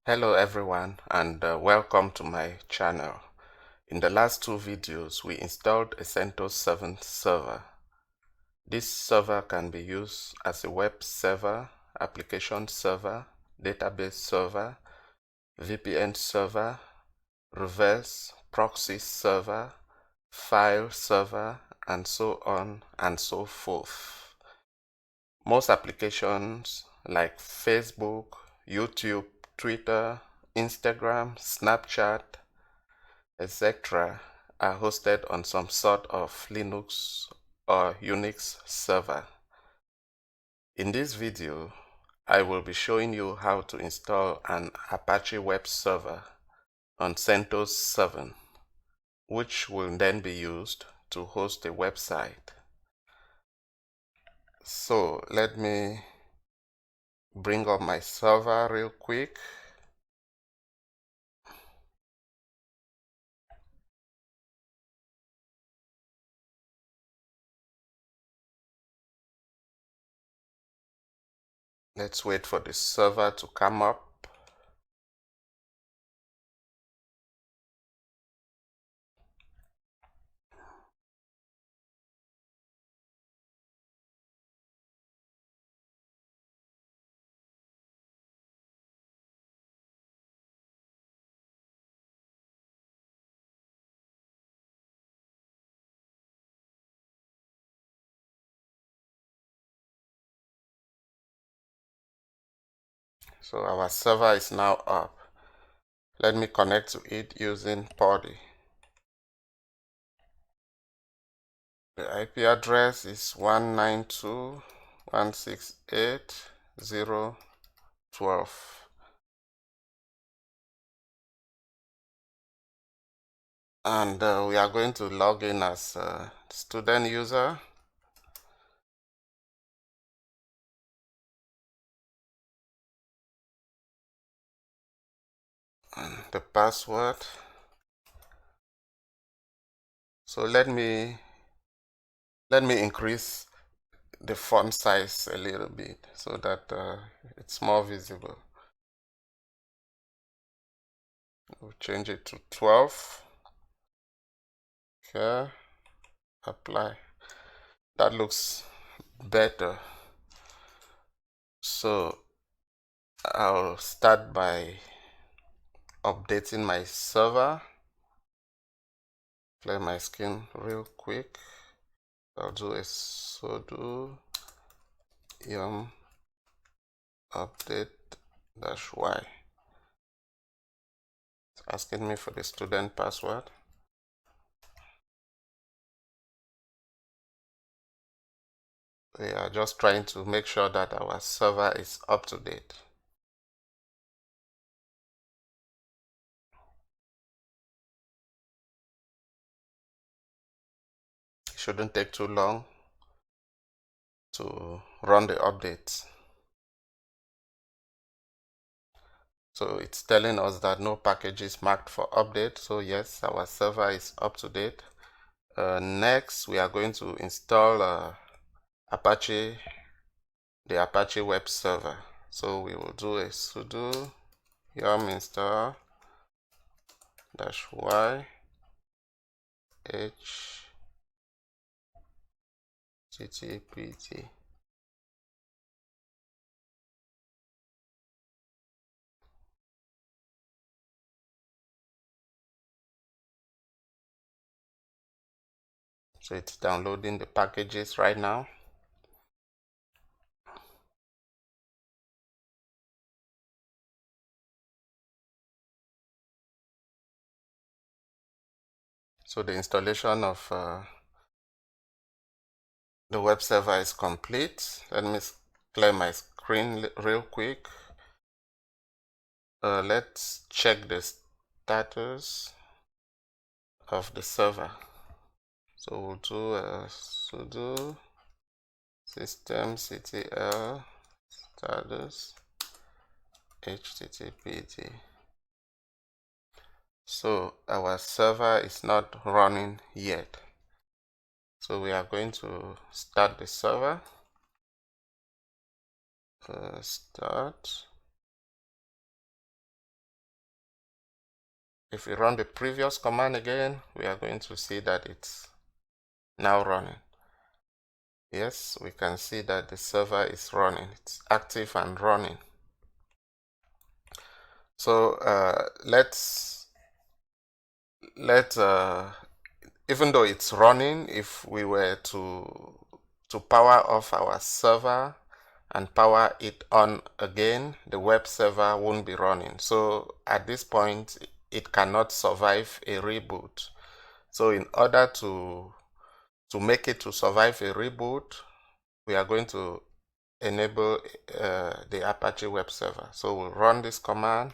Hello everyone, and welcome to my channel. In the last two videos we installed a Centos7 server. This server can be used as a web server, application server, database server, VPN server, reverse proxy server, file server, and so on and so forth. Most applications like Facebook, YouTube, Twitter, Instagram, Snapchat, etc. are hosted on some sort of Linux or Unix server. In this video, I will be showing you how to install an Apache web server on Centos7, which will then be used to host a website. So let me bring up my server real quick. Let's wait for the server to come up. So our server is now up. Let me connect to it using POD. The IP address is 192.168.0.12. And we are going to log in as a student user. And the password. So let me increase the font size a little bit so that it's more visible. We'll change it to 12. Okay, apply. That looks better. So I'll start by updating my server. Clear my screen real quick. I'll do a sudo yum update -y. It's asking me for the student password. We are just trying to make sure that our server is up to date. It shouldn't take too long to run the updates. So it's telling us that no package is marked for update. So yes, our server is up to date. Next, we are going to install Apache, the Apache web server. So we will do a sudo yum install -y httpt. So it's downloading the packages right now. So the installation of the web server is complete. Let me clear my screen real quick. Let's check the status of the server. So we'll do a sudo systemctl status httpt. So our server is not running yet. So we are going to start the server. Start. If we run the previous command again, we are going to see that it's now running. Yes, we can see that the server is running. It's active and running. So even though it's running, if we were to power off our server and power it on again, the web server won't be running. So at this point, it cannot survive a reboot. So in order to make it to survive a reboot, we are going to enable the Apache web server. So we'll run this command.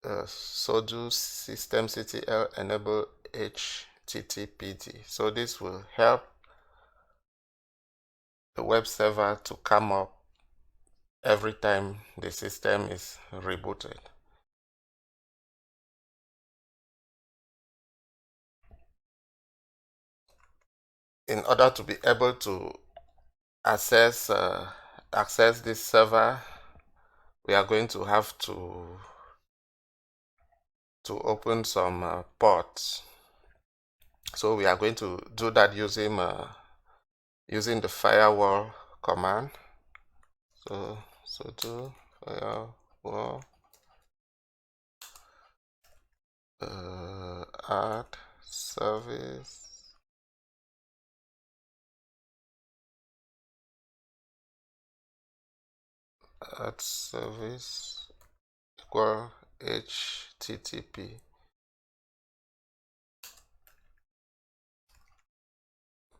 Sudo systemctl enable HTTPD. So this will help the web server to come up every time the system is rebooted. In order to be able to access this server, we are going to have to open some ports. So we are going to do that using the firewall command. So sudo firewall add service equal HTTP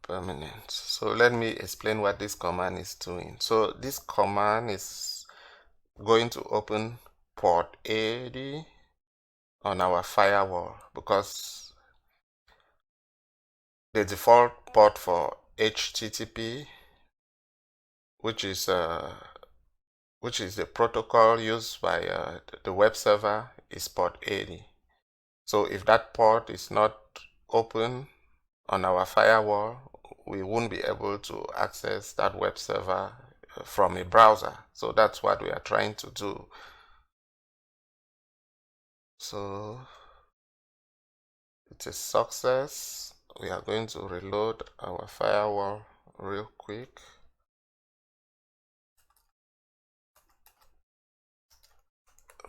permanent. So let me explain what this command is doing. So this command is going to open port 80 on our firewall, because the default port for HTTP, which is the protocol used by the web server, is port 80. So if that port is not open on our firewall, we won't be able to access that web server from a browser. So that's what we are trying to do. So it's a success. We are going to reload our firewall real quick.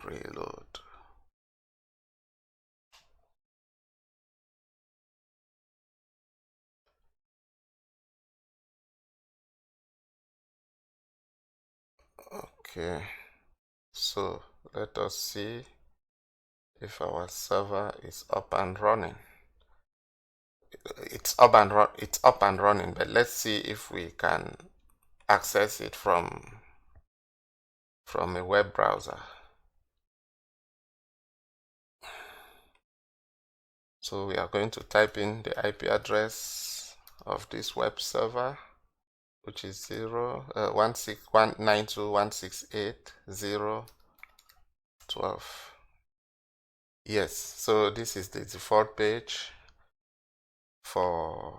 Reload. Okay, so let us see if our server is up and running. It's up and running, but let's see if we can access it from a web browser. So we are going to type in the IP address of this web server, which is 192.168.0.12. Yes, so this is the default page for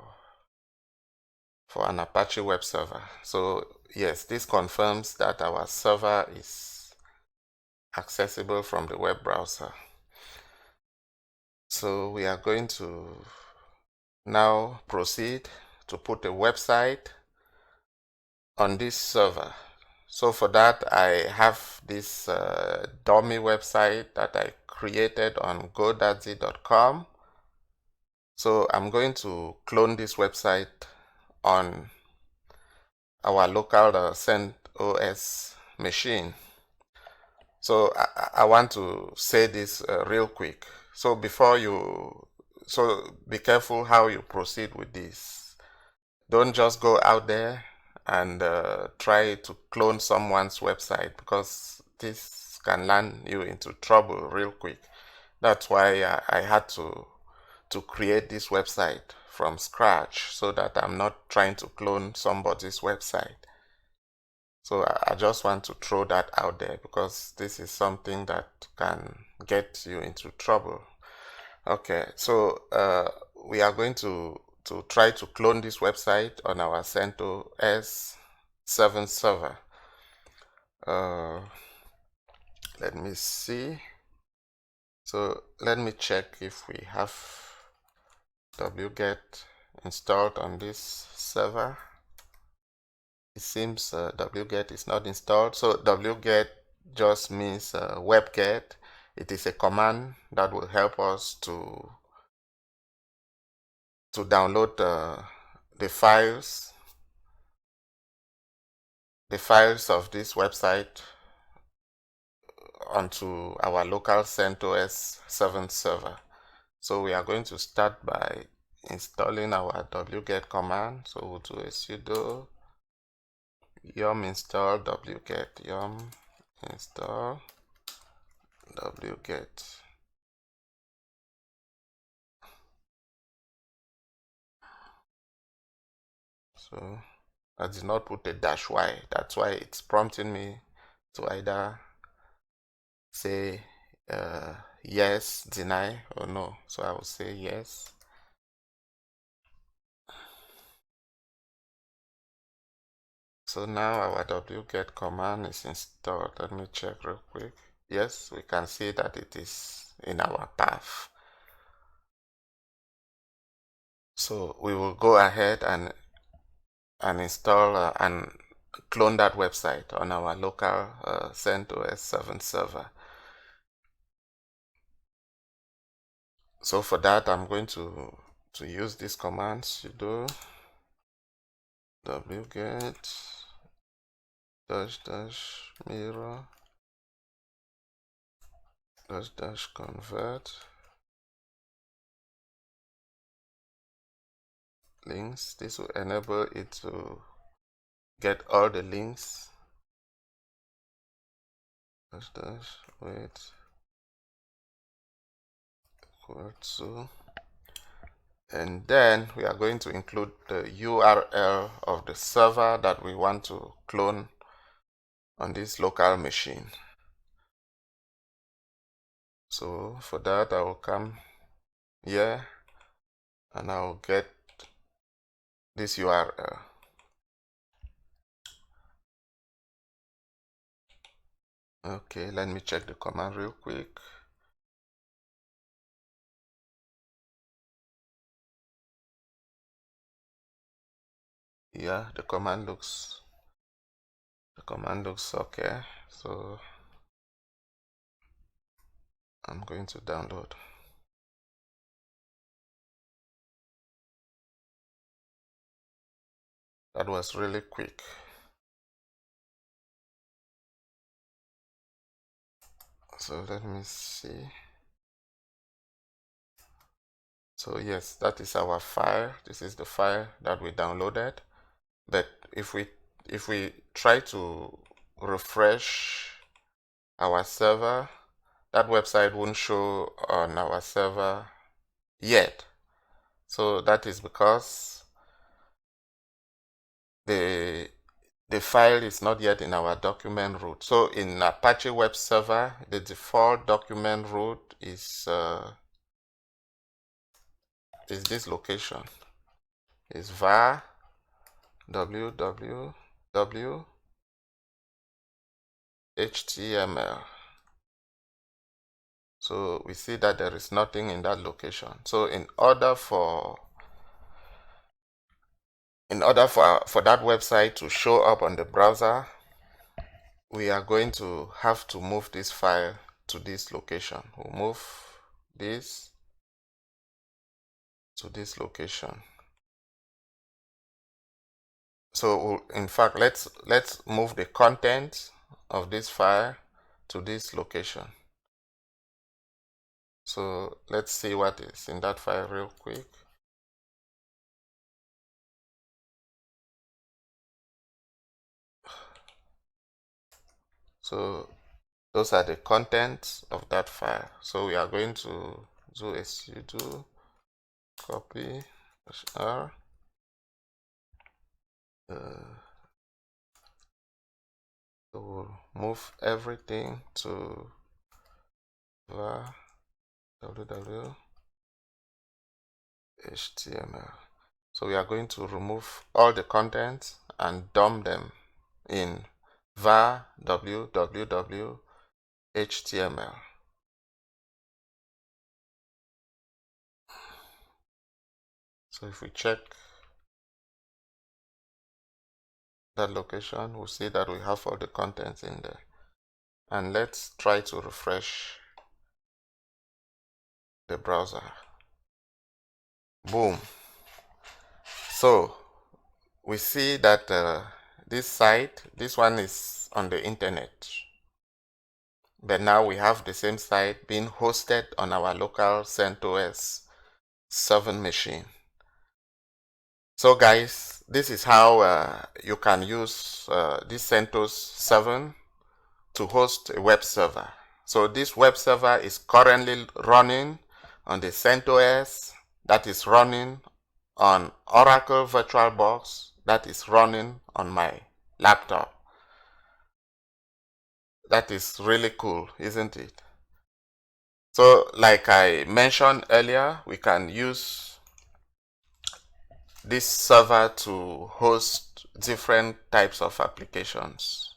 an Apache web server. So yes, this confirms that our server is accessible from the web browser. So we are going to now proceed to put a website on this server. So for that, I have this dummy website that I created on go.z.com. So I'm going to clone this website on our local CentOS machine. So I want to say this real quick. So be careful how you proceed with this. Don't just go out there and try to clone someone's website, because this can land you into trouble real quick. That's why I had to create this website from scratch, so that I'm not trying to clone somebody's website. So I just want to throw that out there, because this is something that can get you into trouble. Okay, so we are going to try to clone this website on our CentOS 7 server. Let me see. So let me check if we have wget installed on this server. It seems wget is not installed. So wget just means webget. It is a command that will help us to download the files of this website onto our local Centos7 server. So we are going to start by installing our wget command. So we'll do a sudo yum install wget, yum install wget. So I did not put a -y. That's why it's prompting me to either say yes, deny, or no. So I will say yes. So now our wget command is installed. Let me check real quick. Yes, we can see that it is in our path. So we will go ahead and install and clone that website on our local CentOS7 server. So for that, I'm going to use this command sudo wget -mirror -convert links. This will enable it to get all the links. Wait equal to, and then we are going to include the URL of the server that we want to clone on this local machine. So for that, I will come here and I will get this URL. Okay, let me check the command real quick. Yeah, the command looks okay. So I'm going to download. That was really quick. So let me see. So yes, that is our file. This is the file that we downloaded. But if we try to refresh our server, that website won't show on our server yet. So that is because the file is not yet in our document root. So in Apache Webserver, the default document root is this location. Is var www html. So we see that there is nothing in that location. So in order for that website to show up on the browser, we are going to have to move this file to this location. We'll move this to this location. So in fact, let's move the content of this file to this location. So let's see what is in that file real quick. So those are the contents of that file. So we are going to do a sudo copy -r. So we'll move everything to var www html. So we are going to remove all the contents and dump them in var www HTML. So if we check that location, we'll see that we have all the contents in there. And let's try to refresh the browser. Boom. So we see that this site, this one is on the internet. But now we have the same site being hosted on our local Centos7 machine. So guys, this is how you can use this Centos7 to host a web server. So this web server is currently running on the CentOS, that is running on Oracle VirtualBox, that is running on my laptop. That is really cool, isn't it? So like I mentioned earlier, we can use this server to host different types of applications.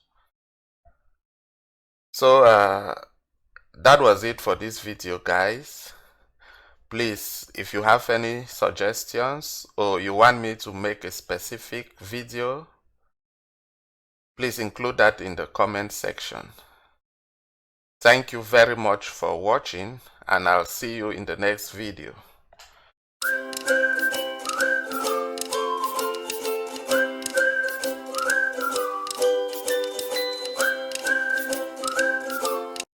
So that was it for this video, guys. Please, if you have any suggestions or you want me to make a specific video, please include that in the comment section. Thank you very much for watching, and I'll see you in the next video.